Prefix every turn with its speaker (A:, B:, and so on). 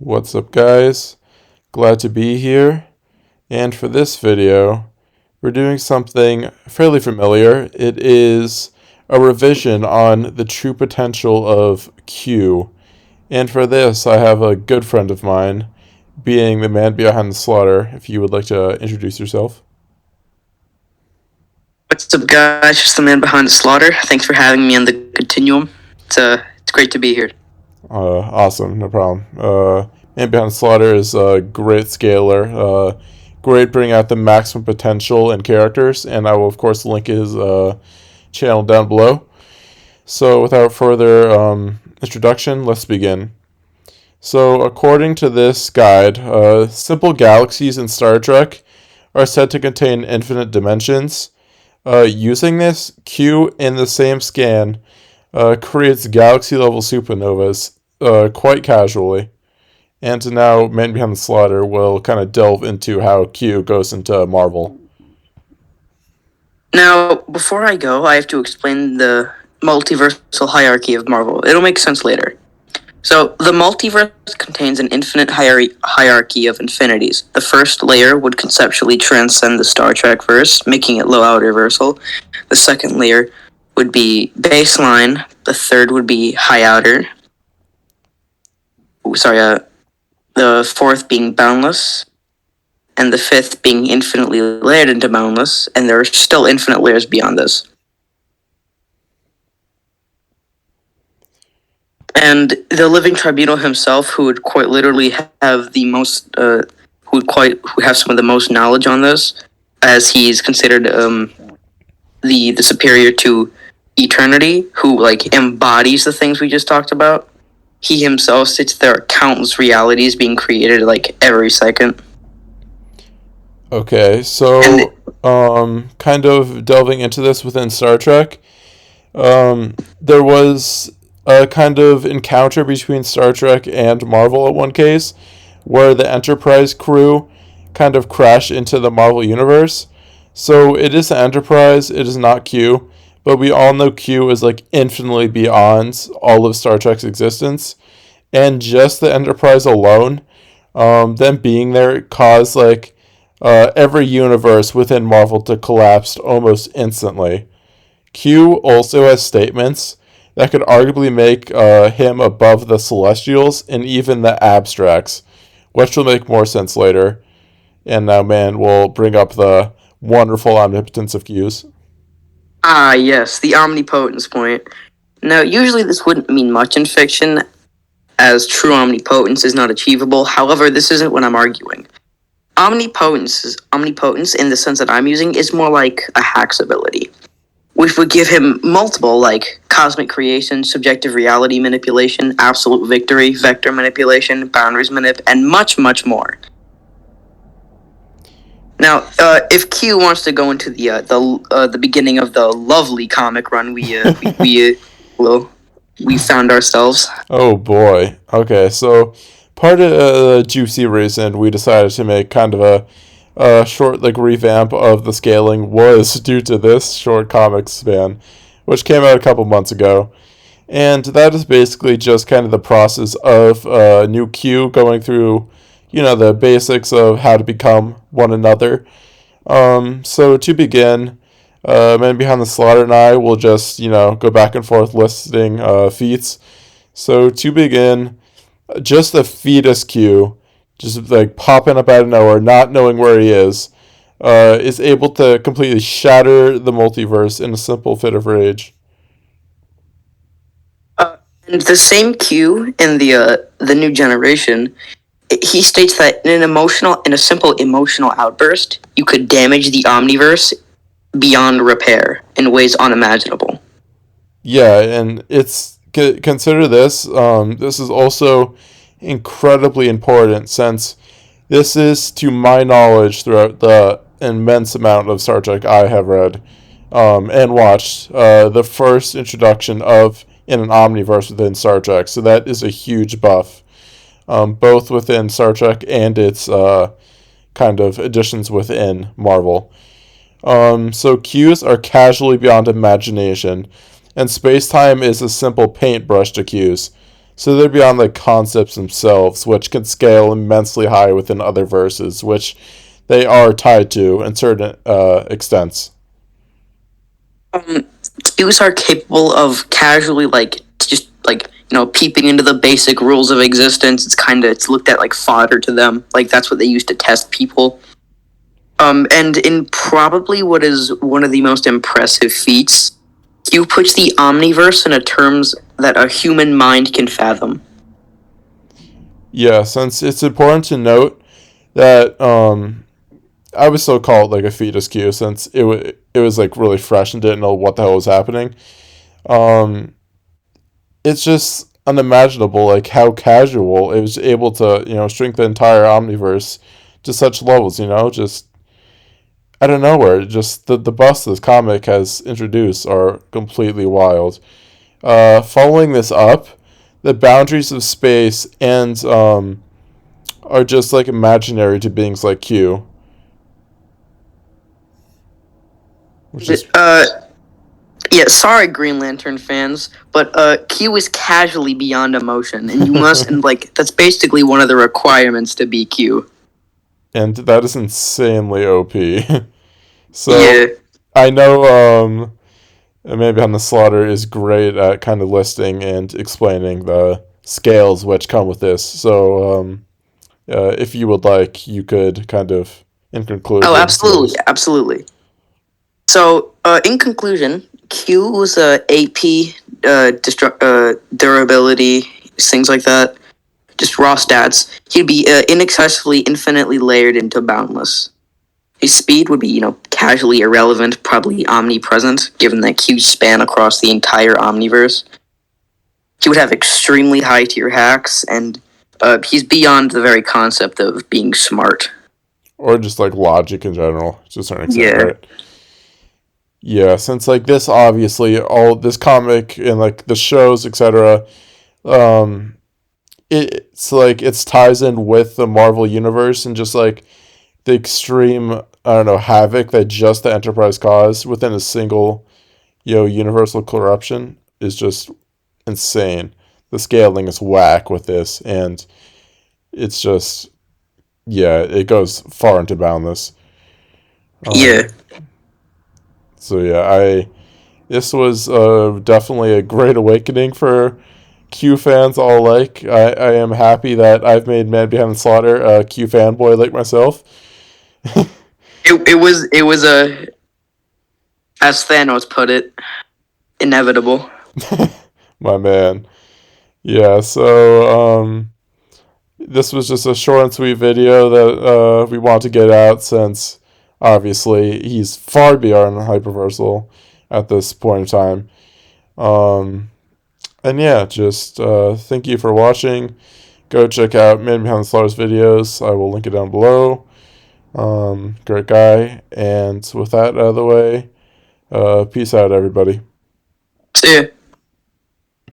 A: What's up, guys? Glad to be here. And for this video, we're doing something fairly familiar. It is a revision on the true potential of Q. And for this, I have a good friend of mine, being the man behind the slaughter. If you would like to introduce yourself.
B: What's up, guys? Just the man behind the slaughter. Thanks for having me on the continuum. It's great to be here.
A: Awesome, no problem. Man Behind the Slaughter is a great scaler, great bringing out the maximum potential in characters, and I will, of course, link his channel down below. So, without further introduction, let's begin. So, according to this guide, simple galaxies in Star Trek are said to contain infinite dimensions. Using this, Q in the same scan creates galaxy-level supernovas quite casually. And now, Man Behind the Slaughter will kind of delve into how Q goes into Marvel.
B: Now, before I go, I have to explain the multiversal hierarchy of Marvel. It'll make sense later. So, the multiverse contains an infinite hierarchy of infinities. The first layer would conceptually transcend the Star Trek verse, making it low outer versal. The second layer would be baseline. The third would be high outer. The fourth being Boundless, and the fifth being infinitely layered into Boundless, and there are still infinite layers beyond this. And the Living Tribunal himself, who would quite literally have the most, who have some of the most knowledge on this, as he's considered the superior to eternity, who embodies the things we just talked about. He himself states there are countless realities being created every second.
A: Okay, so kind of delving into this within Star Trek, there was a kind of encounter between Star Trek and Marvel at one case, where the Enterprise crew kind of crashed into the Marvel universe. So it is the Enterprise, it is not Q. But we all know Q is infinitely beyond all of Star Trek's existence. And just the Enterprise alone, them being there caused every universe within Marvel to collapse almost instantly. Q also has statements that could arguably make him above the Celestials and even the Abstracts, which will make more sense later. And now, man, we'll bring up the wonderful omnipotence of Q's.
B: Ah, yes, the omnipotence point. Now, usually this wouldn't mean much in fiction, as true omnipotence is not achievable. However, this isn't what I'm arguing. Omnipotence, in the sense that I'm using, is more like a hack's ability, which would give him multiple, cosmic creation, subjective reality manipulation, absolute victory, vector manipulation, boundaries manip, and much, much more. Now, if Q wants to go into the beginning of the lovely comic run we found ourselves.
A: Oh boy. Okay, so part of the juicy reason we decided to make kind of a short revamp of the scaling was due to this short comic span, which came out a couple months ago. And that is basically just kind of the process of new Q going through the basics of how to become one another. So to begin, Man Behind the Slaughter and I will just, go back and forth listing feats. So to begin, just the fetus Q, just popping up out of nowhere, not knowing where he is able to completely shatter the multiverse in a simple fit of rage.
B: And the same Q in the new generation, he states that in a simple emotional outburst, you could damage the omniverse beyond repair in ways unimaginable.
A: Yeah, and consider this. This is also incredibly important since this is, to my knowledge, throughout the immense amount of Star Trek I have read and watched, the first introduction of in an omniverse within Star Trek. So that is a huge buff. Both within Star Trek and its kind of additions within Marvel. So Qs are casually beyond imagination, and space-time is a simple paintbrush to Qs. So they're beyond like concepts themselves, which can scale immensely high within other verses, which they are tied to in certain extents.
B: Um, Qs are capable of casually just peeping into the basic rules of existence. It's looked at like fodder to them. Like that's what they use to test people. And in probably what is one of the most impressive feats, Q puts the Omniverse into terms that a human mind can fathom.
A: Yeah, since it's important to note that I would still call it like a fetus queue since it was like really fresh and didn't know what the hell was happening. Um, it's just unimaginable like how casual it was able to shrink the entire omniverse to such levels. Just out of nowhere. Just the busts this comic has introduced are completely wild. Following this up, the boundaries of space and are just like imaginary to beings like Q, which is
B: Uh, yeah, sorry, Green Lantern fans, but Q is casually beyond emotion, and you must, and like that's basically one of the requirements to be Q.
A: and that is insanely OP.
B: Yeah,
A: So I know maybe on the slaughter is great at kind of listing and explaining the scales which come with this. So if you would like, you could kind of in
B: oh,
A: conclusion say
B: absolutely,
A: this.
B: absolutely. So, in conclusion, Q was AP, durability, things like that. Just raw stats. He'd be inaccessibly, infinitely layered into Boundless. His speed would be, casually irrelevant, probably omnipresent, given that Q's span across the entire Omniverse. He would have extremely high tier hacks, and he's beyond the very concept of being smart.
A: Or just like logic in general to a certain extent,
B: Yeah.
A: right? Yeah, since like this obviously all this comic and like the shows, etc. Um, it's like it's ties in with the Marvel universe and just like the extreme I don't know havoc that just the Enterprise caused within a single universal corruption is just insane. The scaling is whack with this, and it's just yeah, it goes far into boundless.
B: Yeah.
A: Um, so yeah, I this was definitely a great awakening for Q fans all alike. I am happy that I've made Man Behind the Slaughter a Q fanboy like myself.
B: It was a, as Thanos put it, inevitable.
A: My man. Yeah, so this was just a short and sweet video that we want to get out since obviously he's far beyond hyperversal at this point in time. Um, and yeah, just thank you for watching. Go check out Man Behind the Slaughter's videos. I will link it down below. Great guy. And with that out of the way, peace out, everybody.
B: See ya.